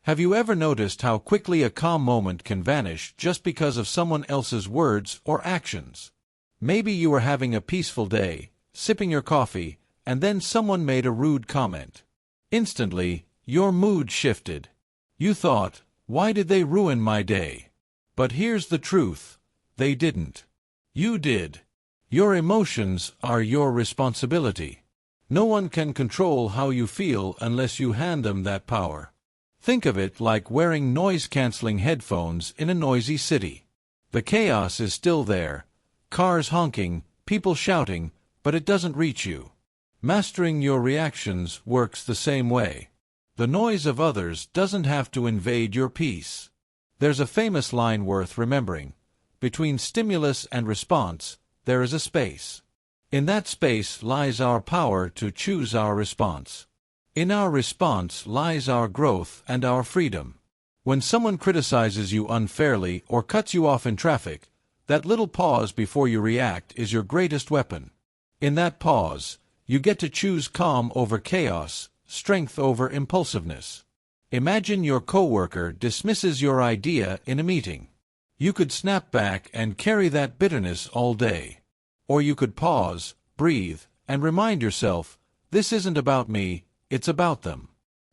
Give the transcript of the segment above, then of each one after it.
Have you ever noticed how quickly a calm moment can vanish just because of someone else's words or actions? Maybe you were having a peaceful day, sipping your coffee, and then someone made a rude comment. Instantly, your mood shifted. You thought, "Why did they ruin my day?" But here's the truth. They didn't. You did. Your emotions are your responsibility. No one can control how you feel unless you hand them that power. Think of it like wearing noise-canceling headphones in a noisy city. The chaos is still there. Cars honking, people shouting, but it doesn't reach you. Mastering your reactions works the same way. The noise of others doesn't have to invade your peace. There's a famous line worth remembering. Between stimulus and response, there is a space. In that space lies our power to choose our response. In our response lies our growth and our freedom. When someone criticizes you unfairly or cuts you off in traffic, that little pause before you react is your greatest weapon. In that pause, you get to choose calm over chaos, strength over impulsiveness. Imagine your coworker dismisses your idea in a meeting. You could snap back and carry that bitterness all day. Or you could pause, breathe, and remind yourself, this isn't about me, it's about them.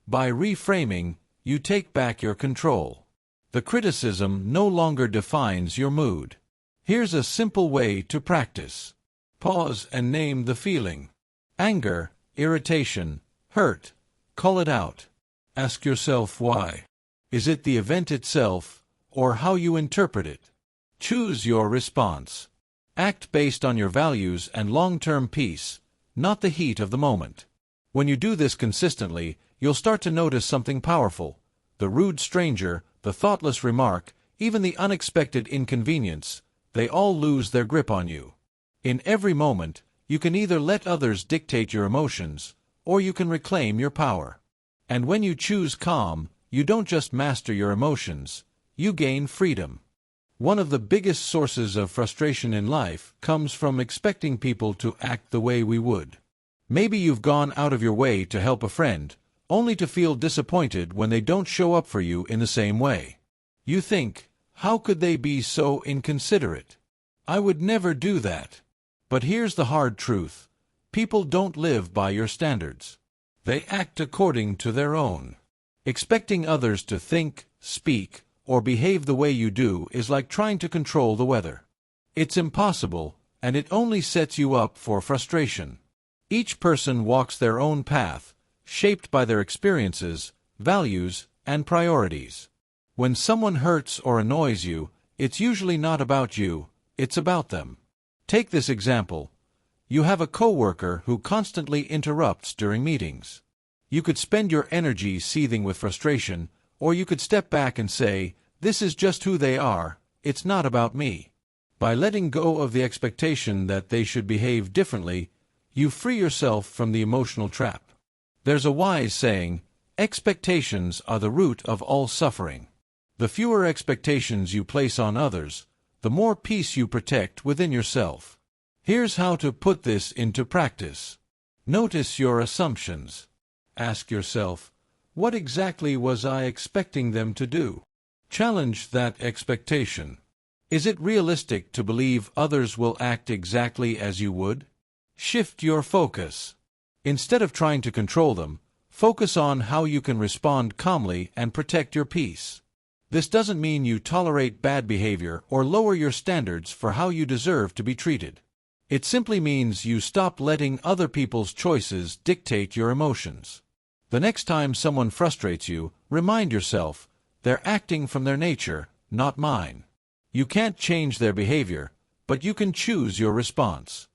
By reframing, you take back your control. The criticism no longer defines your mood. Here's a simple way to practice. Pause and name the feeling. Anger, irritation, hurt. Call it out. Ask yourself why. Is it the event itself, or how you interpret it? Choose your response. Act based on your values and long-term peace, not the heat of the moment. When you do this consistently, you'll start to notice something powerful. The rude stranger, the thoughtless remark, even the unexpected inconvenience, they all lose their grip on you. In every moment, you can either let others dictate your emotions, or you can reclaim your power. And when you choose calm, you don't just master your emotions, you gain freedom. One of the biggest sources of frustration in life comes from expecting people to act the way we would. Maybe you've gone out of your way to help a friend, only to feel disappointed when they don't show up for you in the same way. You think, how could they be so inconsiderate? I would never do that. But here's the hard truth. People don't live by your standards. They act according to their own. Expecting others to think, speak, or behave the way you do is like trying to control the weather. It's impossible, and it only sets you up for frustration. Each person walks their own path, shaped by their experiences, values, and priorities. When someone hurts or annoys you, it's usually not about you, it's about them. Take this example. You have a coworker who constantly interrupts during meetings. You could spend your energy seething with frustration, or you could step back and say, this is just who they are, it's not about me. By letting go of the expectation that they should behave differently, you free yourself from the emotional trap. There's a wise saying, expectations are the root of all suffering. The fewer expectations you place on others, the more peace you protect within yourself. Here's how to put this into practice. Notice your assumptions. Ask yourself, what exactly was I expecting them to do? Challenge that expectation. Is it realistic to believe others will act exactly as you would? Shift your focus. Instead of trying to control them, focus on how you can respond calmly and protect your peace. This doesn't mean you tolerate bad behavior or lower your standards for how you deserve to be treated. It simply means you stop letting other people's choices dictate your emotions. The next time someone frustrates you, remind yourself, they're acting from their nature, not mine. You can't change their behavior, but you can choose your response.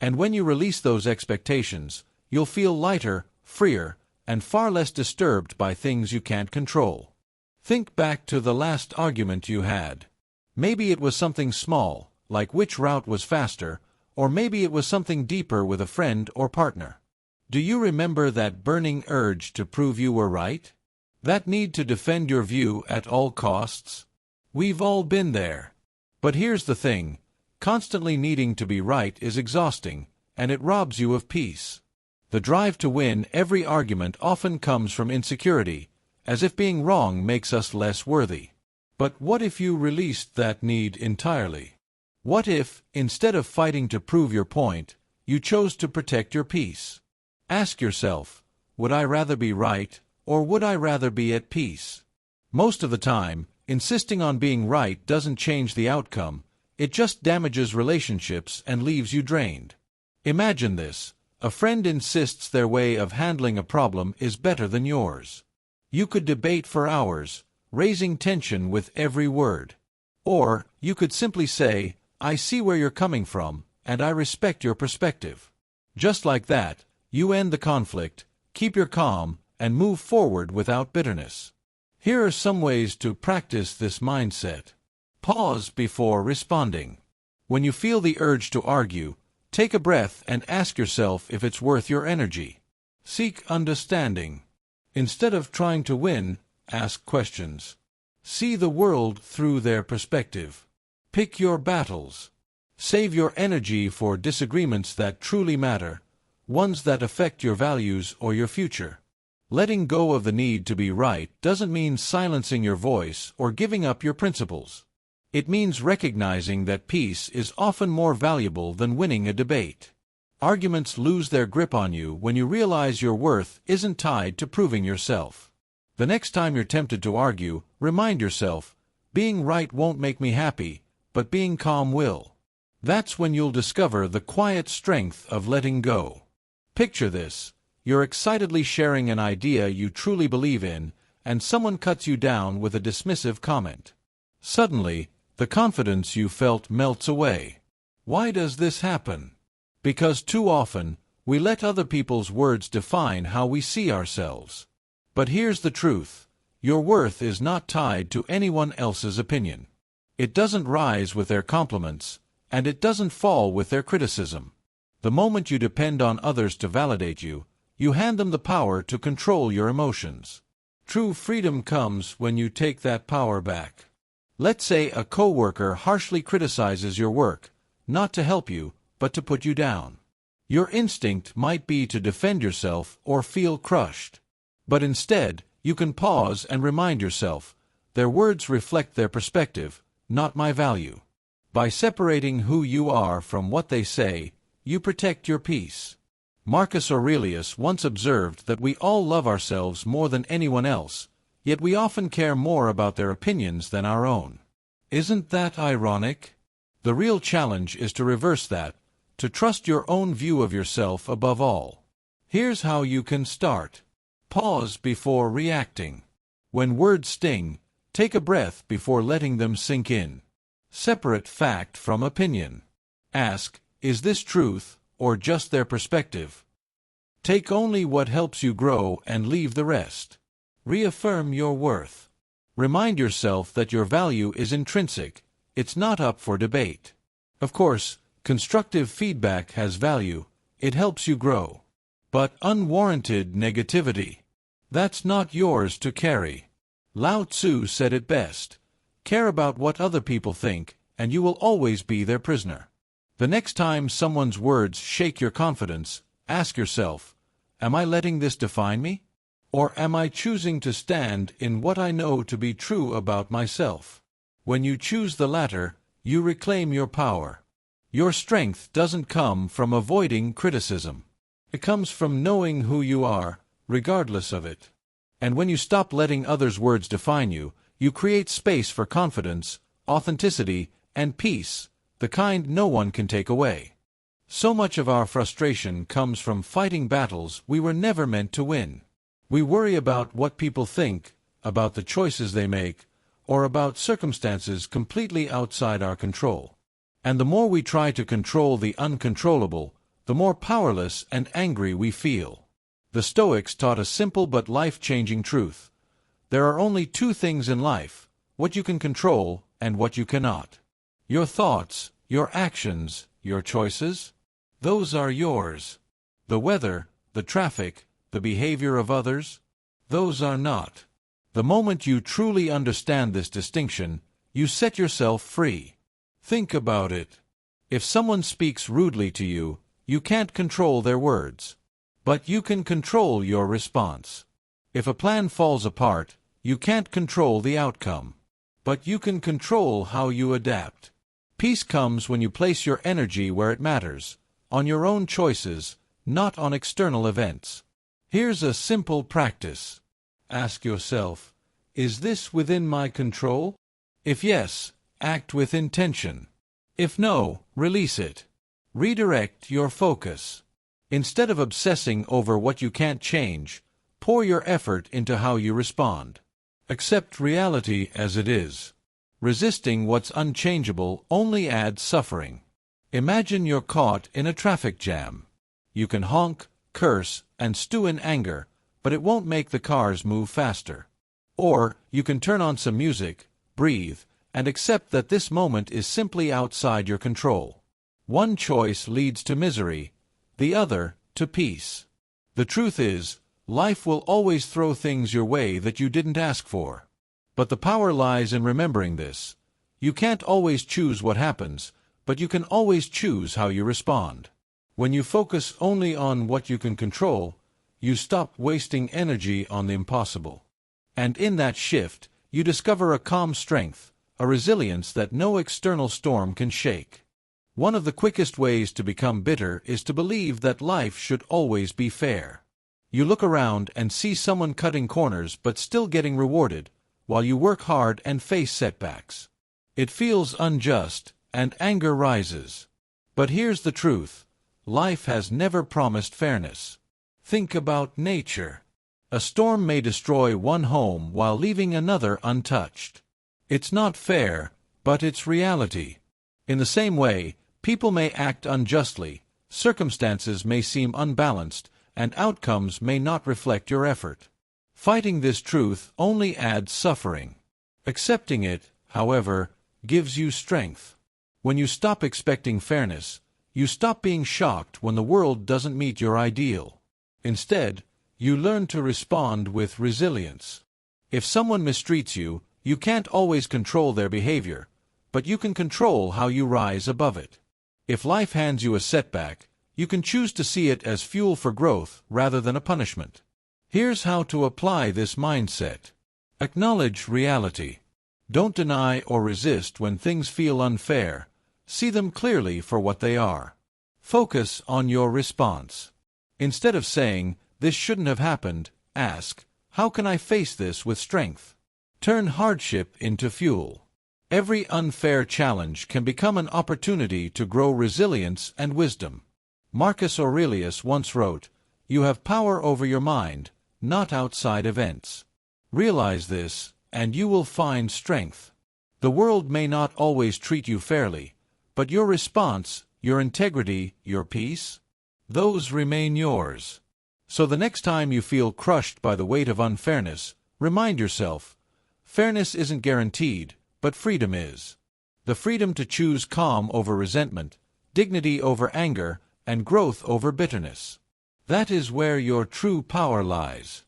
And when you release those expectations, you'll feel lighter, freer, and far less disturbed by things you can't control. Think back to the last argument you had. Maybe it was something small, like which route was faster, or maybe it was something deeper with a friend or partner. Do you remember that burning urge to prove you were right? That need to defend your view at all costs? We've all been there. But here's the thing, constantly needing to be right is exhausting, and it robs you of peace. The drive to win every argument often comes from insecurity, as if being wrong makes us less worthy. But what if you released that need entirely? What if, instead of fighting to prove your point, you chose to protect your peace? Ask yourself, would I rather be right, or would I rather be at peace? Most of the time, insisting on being right doesn't change the outcome, it just damages relationships and leaves you drained. Imagine this: a friend insists their way of handling a problem is better than yours. You could debate for hours, raising tension with every word. Or, you could simply say, I see where you're coming from, and I respect your perspective. Just like that, you end the conflict, keep your calm, and move forward without bitterness. Here are some ways to practice this mindset. Pause before responding. When you feel the urge to argue, take a breath and ask yourself if it's worth your energy. Seek understanding. Instead of trying to win, ask questions. See the world through their perspective. Pick your battles. Save your energy for disagreements that truly matter, ones that affect your values or your future. Letting go of the need to be right doesn't mean silencing your voice or giving up your principles. It means recognizing that peace is often more valuable than winning a debate. Arguments lose their grip on you when you realize your worth isn't tied to proving yourself. The next time you're tempted to argue, remind yourself, being right won't make me happy, but being calm will. That's when you'll discover the quiet strength of letting go. Picture this: you're excitedly sharing an idea you truly believe in, and someone cuts you down with a dismissive comment. Suddenly, the confidence you felt melts away. Why does this happen? Because too often, we let other people's words define how we see ourselves. But here's the truth: your worth is not tied to anyone else's opinion. It doesn't rise with their compliments, and it doesn't fall with their criticism. The moment you depend on others to validate you, you hand them the power to control your emotions. True freedom comes when you take that power back. Let's say a coworker harshly criticizes your work, not to help you, but to put you down. Your instinct might be to defend yourself or feel crushed. But instead, you can pause and remind yourself, their words reflect their perspective, not my value. By separating who you are from what they say, you protect your peace. Marcus Aurelius once observed that we all love ourselves more than anyone else, yet we often care more about their opinions than our own. Isn't that ironic? The real challenge is to reverse that, to trust your own view of yourself above all. Here's how you can start. Pause before reacting. When words sting, take a breath before letting them sink in. Separate fact from opinion. Ask, is this truth, or just their perspective? Take only what helps you grow and leave the rest. Reaffirm your worth. Remind yourself that your value is intrinsic, it's not up for debate. Of course, constructive feedback has value, it helps you grow. But unwarranted negativity, that's not yours to carry. Lao Tzu said it best: care about what other people think, and you will always be their prisoner. The next time someone's words shake your confidence, ask yourself, am I letting this define me? Or am I choosing to stand in what I know to be true about myself? When you choose the latter, you reclaim your power. Your strength doesn't come from avoiding criticism. It comes from knowing who you are, regardless of it. And when you stop letting others' words define you, you create space for confidence, authenticity, and peace, the kind no one can take away. So much of our frustration comes from fighting battles we were never meant to win. We worry about what people think, about the choices they make, or about circumstances completely outside our control. And the more we try to control the uncontrollable, the more powerless and angry we feel. The Stoics taught a simple but life-changing truth. There are only two things in life: what you can control and what you cannot. Your thoughts, your actions, your choices, those are yours. The weather, the traffic, the behavior of others, those are not. The moment you truly understand this distinction, you set yourself free. Think about it. If someone speaks rudely to you, you can't control their words. But you can control your response. If a plan falls apart, you can't control the outcome. But you can control how you adapt. Peace comes when you place your energy where it matters, on your own choices, not on external events. Here's a simple practice. Ask yourself, is this within my control? If yes, act with intention. If no, release it. Redirect your focus. Instead of obsessing over what you can't change, pour your effort into how you respond. Accept reality as it is. Resisting what's unchangeable only adds suffering. Imagine you're caught in a traffic jam. You can honk, curse, and stew in anger, but it won't make the cars move faster. Or you can turn on some music, breathe, and accept that this moment is simply outside your control. One choice leads to misery, the other to peace. The truth is, life will always throw things your way that you didn't ask for. But the power lies in remembering this. You can't always choose what happens, but you can always choose how you respond. When you focus only on what you can control, you stop wasting energy on the impossible. And in that shift, you discover a calm strength, a resilience that no external storm can shake. One of the quickest ways to become bitter is to believe that life should always be fair. You look around and see someone cutting corners but still getting rewarded, while you work hard and face setbacks. It feels unjust, and anger rises. But here's the truth. Life has never promised fairness. Think about nature. A storm may destroy one home while leaving another untouched. It's not fair, but it's reality. In the same way, people may act unjustly, circumstances may seem unbalanced, and outcomes may not reflect your effort. Fighting this truth only adds suffering. Accepting it, however, gives you strength. When you stop expecting fairness, you stop being shocked when the world doesn't meet your ideal. Instead, you learn to respond with resilience. If someone mistreats you, you can't always control their behavior, but you can control how you rise above it. If life hands you a setback, you can choose to see it as fuel for growth rather than a punishment. Here's how to apply this mindset. Acknowledge reality. Don't deny or resist when things feel unfair. See them clearly for what they are. Focus on your response. Instead of saying, "This shouldn't have happened," ask, "How can I face this with strength?" Turn hardship into fuel. Every unfair challenge can become an opportunity to grow resilience and wisdom. Marcus Aurelius once wrote, "You have power over your mind, not outside events." Realize this, and you will find strength. The world may not always treat you fairly, but your response, your integrity, your peace, those remain yours. So the next time you feel crushed by the weight of unfairness, remind yourself, fairness isn't guaranteed, but freedom is. The freedom to choose calm over resentment, dignity over anger, and growth over bitterness. That is where your true power lies.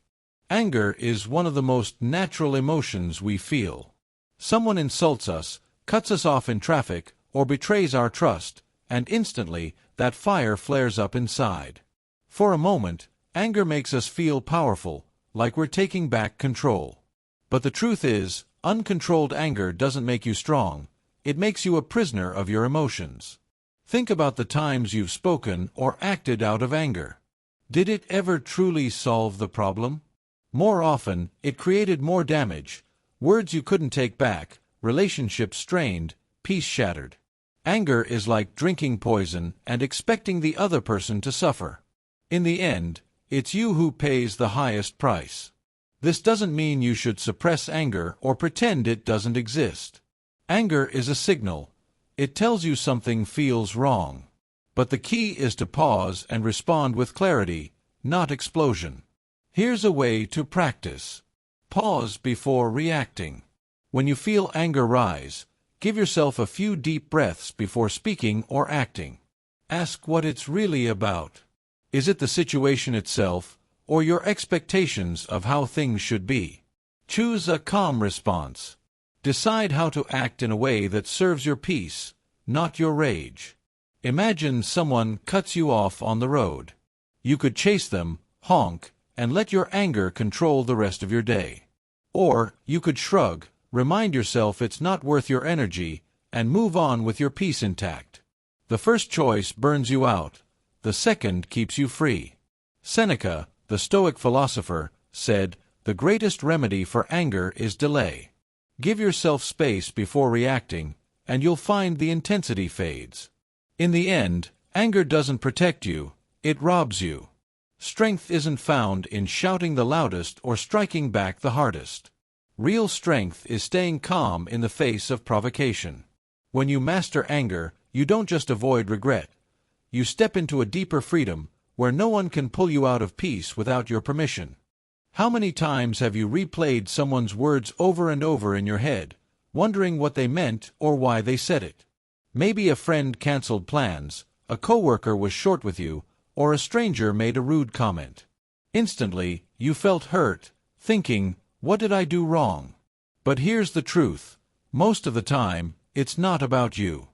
Anger is one of the most natural emotions we feel. Someone insults us, cuts us off in traffic, or betrays our trust, and instantly that fire flares up inside. For a moment, anger makes us feel powerful, like we're taking back control. But the truth is, uncontrolled anger doesn't make you strong, it makes you a prisoner of your emotions. Think about the times you've spoken or acted out of anger. Did it ever truly solve the problem? More often, it created more damage. Words you couldn't take back, relationships strained, peace shattered. Anger is like drinking poison and expecting the other person to suffer. In the end, it's you who pays the highest price. This doesn't mean you should suppress anger or pretend it doesn't exist. Anger is a signal. It tells you something feels wrong. But the key is to pause and respond with clarity, not explosion. Here's a way to practice. Pause before reacting. When you feel anger rise, give yourself a few deep breaths before speaking or acting. Ask what it's really about. Is it the situation itself, or your expectations of how things should be? Choose a calm response. Decide how to act in a way that serves your peace, not your rage. Imagine someone cuts you off on the road. You could chase them, honk, and let your anger control the rest of your day. Or, you could shrug, remind yourself it's not worth your energy, and move on with your peace intact. The first choice burns you out. The second keeps you free. Seneca, the Stoic philosopher, said, "The greatest remedy for anger is delay." Give yourself space before reacting, and you'll find the intensity fades. In the end, anger doesn't protect you, it robs you. Strength isn't found in shouting the loudest or striking back the hardest. Real strength is staying calm in the face of provocation. When you master anger, you don't just avoid regret. You step into a deeper freedom, where no one can pull you out of peace without your permission. How many times have you replayed someone's words over and over in your head, wondering what they meant or why they said it? Maybe a friend canceled plans, a coworker was short with you, or a stranger made a rude comment. Instantly, you felt hurt, thinking, "What did I do wrong?" But here's the truth. Most of the time, it's not about you.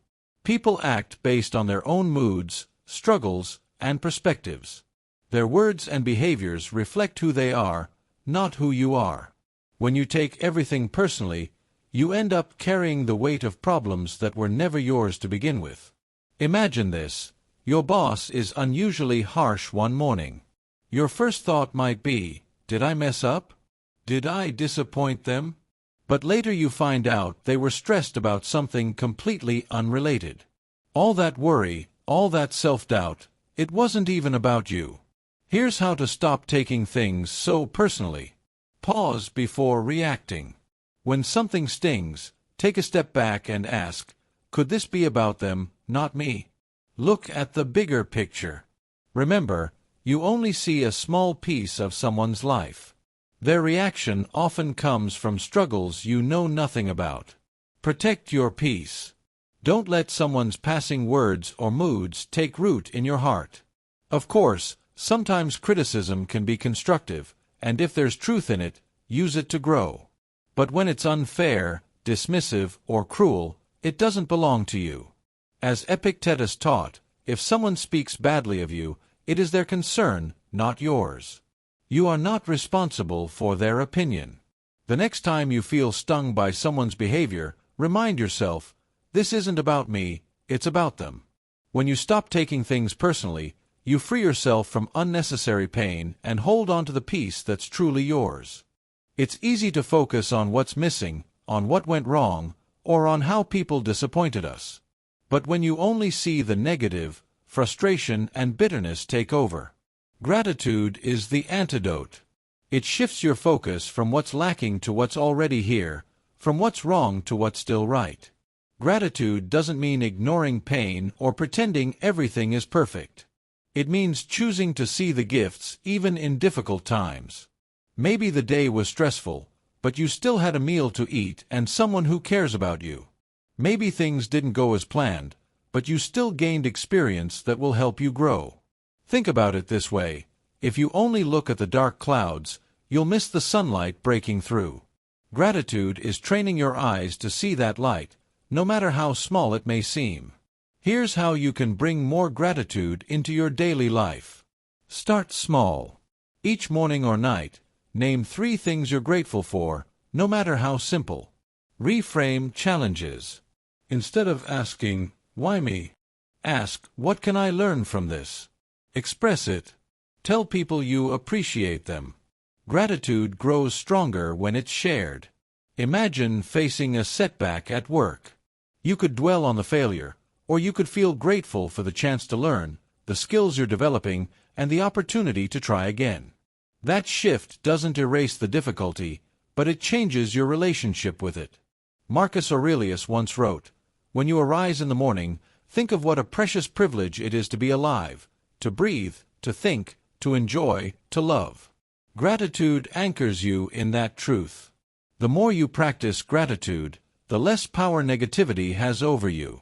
People act based on their own moods, struggles, and perspectives. Their words and behaviors reflect who they are, not who you are. When you take everything personally, you end up carrying the weight of problems that were never yours to begin with. Imagine this. Your boss is unusually harsh one morning. Your first thought might be, "Did I mess up? Did I disappoint them?" But later you find out they were stressed about something completely unrelated. All that worry, all that self-doubt, it wasn't even about you. Here's how to stop taking things so personally. Pause before reacting. When something stings, take a step back and ask, could this be about them, not me? Look at the bigger picture. Remember, you only see a small piece of someone's life. Their reaction often comes from struggles you know nothing about. Protect your peace. Don't let someone's passing words or moods take root in your heart. Of course, sometimes criticism can be constructive, and if there's truth in it, use it to grow. But when it's unfair, dismissive, or cruel, it doesn't belong to you. As Epictetus taught, if someone speaks badly of you, it is their concern, not yours. You are not responsible for their opinion. The next time you feel stung by someone's behavior, remind yourself, this isn't about me, it's about them. When you stop taking things personally, you free yourself from unnecessary pain and hold on to the peace that's truly yours. It's easy to focus on what's missing, on what went wrong, or on how people disappointed us. But when you only see the negative, frustration and bitterness take over. Gratitude is the antidote. It shifts your focus from what's lacking to what's already here, from what's wrong to what's still right. Gratitude doesn't mean ignoring pain or pretending everything is perfect. It means choosing to see the gifts even in difficult times. Maybe the day was stressful, but you still had a meal to eat and someone who cares about you. Maybe things didn't go as planned, but you still gained experience that will help you grow. Think about it this way. If you only look at the dark clouds, you'll miss the sunlight breaking through. Gratitude is training your eyes to see that light, no matter how small it may seem. Here's how you can bring more gratitude into your daily life. Start small. Each morning or night, name 3 things you're grateful for, no matter how simple. Reframe challenges. Instead of asking, "Why me?" ask, "What can I learn from this?" Express it. Tell people you appreciate them. Gratitude grows stronger when it's shared. Imagine facing a setback at work. You could dwell on the failure, or you could feel grateful for the chance to learn, the skills you're developing, and the opportunity to try again. That shift doesn't erase the difficulty, but it changes your relationship with it. Marcus Aurelius once wrote, "When you arise in the morning, think of what a precious privilege it is to be alive, to breathe, to think, to enjoy, to love." Gratitude anchors you in that truth. The more you practice gratitude, the less power negativity has over you.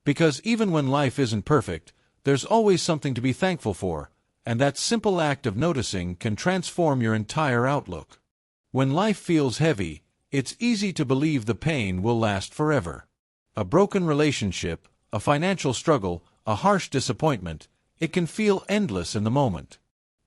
Because even when life isn't perfect, there's always something to be thankful for, and that simple act of noticing can transform your entire outlook. When life feels heavy, it's easy to believe the pain will last forever. A broken relationship, a financial struggle, a harsh disappointment, it can feel endless in the moment.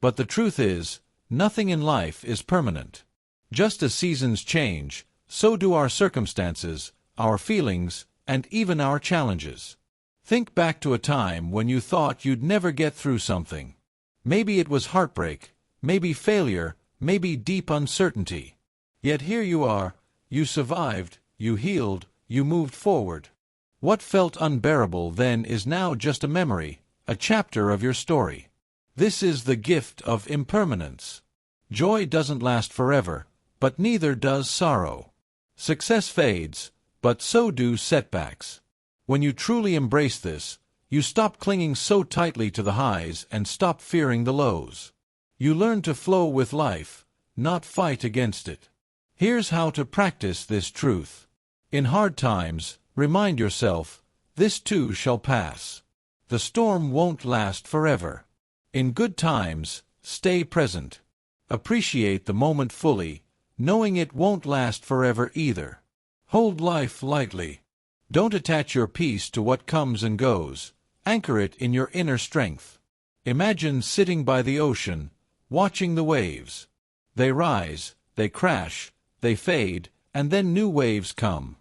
But the truth is, Nothing in life is permanent. Just as seasons change, so do our circumstances, our feelings, and even our challenges. Think back to a time when you thought you'd never get through something. Maybe it was heartbreak, maybe failure, maybe deep uncertainty. Yet here you are, you survived, you healed, you moved forward. What felt unbearable then is now just a memory, a chapter of your story. This is the gift of impermanence. Joy doesn't last forever, but neither does sorrow. Success fades, but so do setbacks. When you truly embrace this, you stop clinging so tightly to the highs and stop fearing the lows. You learn to flow with life, not fight against it. Here's how to practice this truth. In hard times, remind yourself, this too shall pass. The storm won't last forever. In good times, stay present. Appreciate the moment fully, knowing it won't last forever either. Hold life lightly. Don't attach your peace to what comes and goes. Anchor it in your inner strength. Imagine sitting by the ocean, watching the waves. They rise, they crash, they fade, and then new waves come.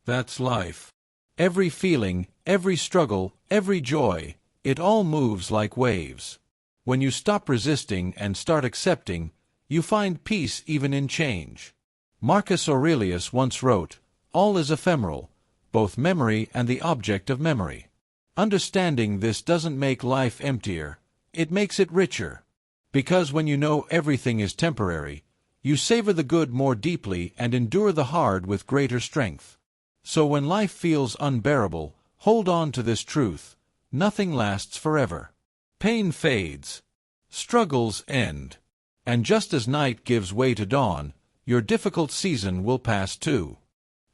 That's life. Every feeling, every struggle, every joy, it all moves like waves. When you stop resisting and start accepting, you find peace even in change. Marcus Aurelius once wrote, "All is ephemeral, both memory and the object of memory." Understanding this doesn't make life emptier, it makes it richer. Because when you know everything is temporary, you savor the good more deeply and endure the hard with greater strength. So when life feels unbearable, hold on to this truth: nothing lasts forever. Pain fades. Struggles end. And just as night gives way to dawn, your difficult season will pass too.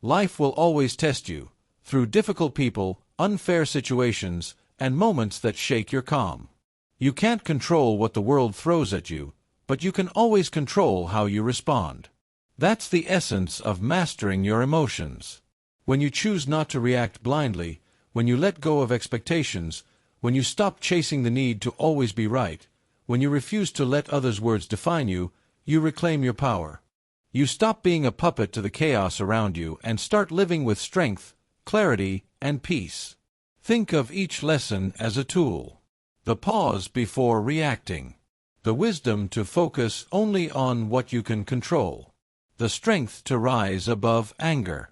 Life will always test you, through difficult people, unfair situations, and moments that shake your calm. You can't control what the world throws at you, but you can always control how you respond. That's the essence of mastering your emotions. When you choose not to react blindly, when you let go of expectations, when you stop chasing the need to always be right, when you refuse to let others' words define you, you reclaim your power. You stop being a puppet to the chaos around you and start living with strength, clarity, and peace. Think of each lesson as a tool. The pause before reacting. The wisdom to focus only on what you can control. The strength to rise above anger.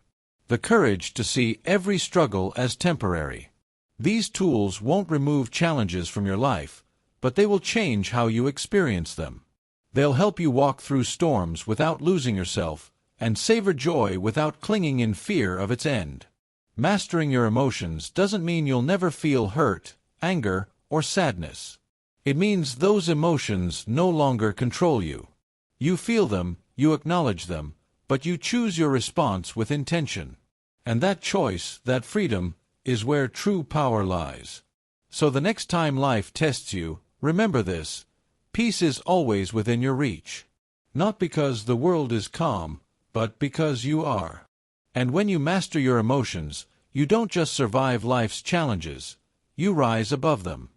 The courage to see every struggle as temporary. These tools won't remove challenges from your life, but they will change how you experience them. They'll help you walk through storms without losing yourself, and savor joy without clinging in fear of its end. Mastering your emotions doesn't mean you'll never feel hurt, anger, or sadness. It means those emotions no longer control you. You feel them, you acknowledge them, but you choose your response with intention. And that choice, that freedom, is where true power lies. So the next time life tests you, remember this: peace is always within your reach. Not because the world is calm, but because you are. And when you master your emotions, you don't just survive life's challenges, you rise above them.